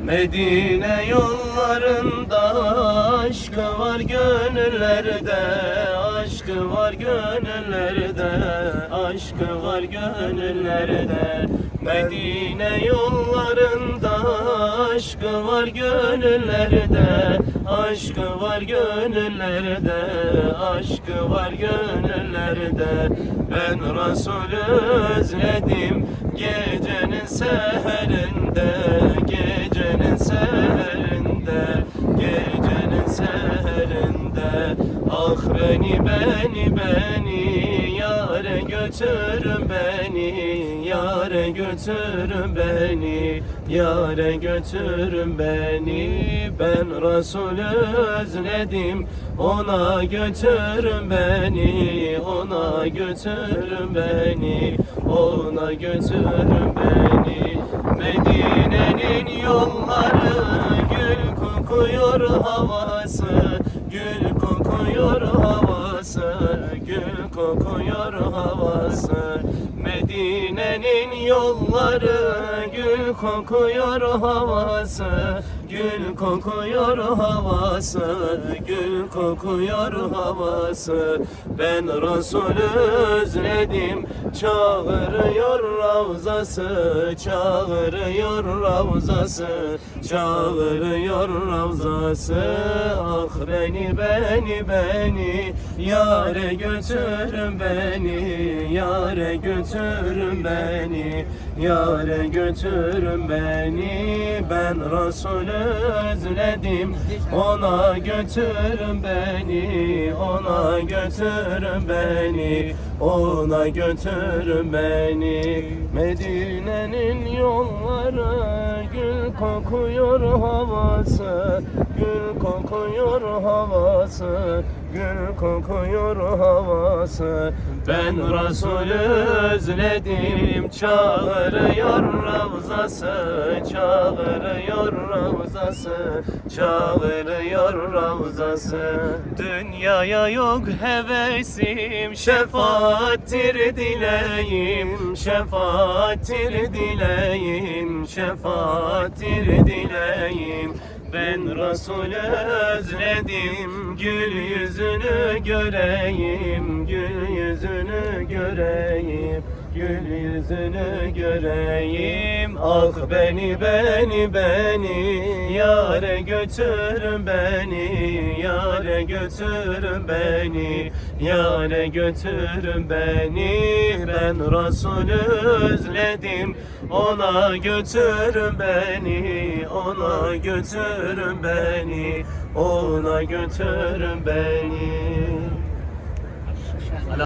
Medine yollarında aşkı var gönüllerde, aşkı var gönüllerde, aşkı var gönüllerde. Medine yollarında aşkı var gönüllerde, aşkı var gönüllerde, aşkı var gönüllerde. Ben Resulü özledim gecenin seherinde, gecenin seherinde, gecenin seherinde. Ah beni yâre götürün beni, yâre götürün beni, yâre götürün beni. Ben Resulü özledim, ona götürün beni, ona götürün beni, ona götürün beni. Medine'nin yolları gül kokuyor havası, gül kokuyor havası, gül kokuyor havası. Medine'nin yolları gül kokuyor havası, gül kokuyor havası, gül kokuyor havası. Ben Resulü özledim, çağırıyor ravzası, çağırıyor ravzası, çağırıyor ravzası. Ah beni yâre götürün beni, yâre götürün beni, yâre götürün beni. Ben Resulü özledim, ona götürün beni, ona götürün beni, ona götürün beni. Medine'nin yolları gül kokuyor havası, gül kokuyor havası, gül kokuyor havası. Ben Resulü özledim, çağırıyor ravzası, çağırıyor ravzası, çağırıyor ravzası. Dünyaya yok hevesim, şefaattir dileğim, şefaattir dileğim, şefaattir dileğim. Ben Resulü özledim, gül yüzünü göreyim, gül yüzünü göreyim, gül yüzünü göreyim. Ah beni yâre götürün beni, yâre götürün beni, yâre götürün beni. Ben Resulü özledim, ona götürün beni, ona götürün beni, ona götürün beni.